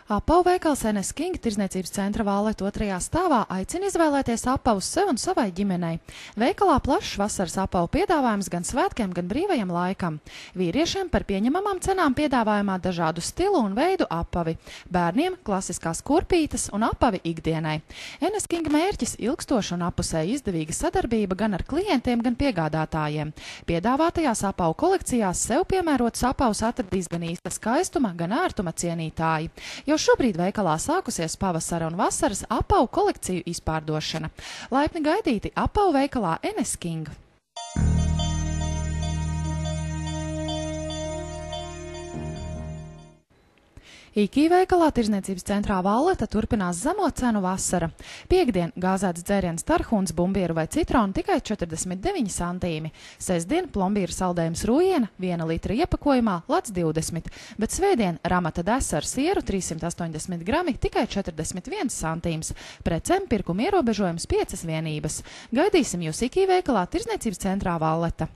Apavu veikals Enes King tirdzniecības centra Valleta 2. stāvā aicina izvēlēties apavus sev un savai ģimenei. Veikalā plašs vasaras apavu piedāvājums gan svētkiem, gan brīvajam laikam. Vīriešiem par pieņemamām cenām piedāvājumā dažādu stilu un veidu apavi. Bērniem klasiskās kurpītes un apavi ikdienai. Enes King mērķis ilgstoša un apusēji izdevīga sadarbība gan ar klientiem, gan piegādātājiem. Piedāvātajās apavu kolekcijās sev piemērotus apavus atradīs gan īsta skaistuma, gan ērtuma cienītāji. Jo šobrīd veikalā sākusies pavasara un vasaras apavu kolekciju izpārdošana. Laipni gaidīti apavu veikalā Enes King. IKI veikalā tirdzniecības centrā Valleta turpinās zemo cenu vasara. Piektdien gāzēts dzēriens tarhuns, bumbieru vai citronu tikai 49 centīmi. Sestdien plombīra saldējums rūjiena 1 litra iepakojumā lats 20, bet svētdien ramata desa ar sieru 380 grami tikai 41 centīms. Precēm pirkuma ierobežojums 5 vienības. Gaidīsim jūs IKI veikalā tirdzniecības centrā Valleta.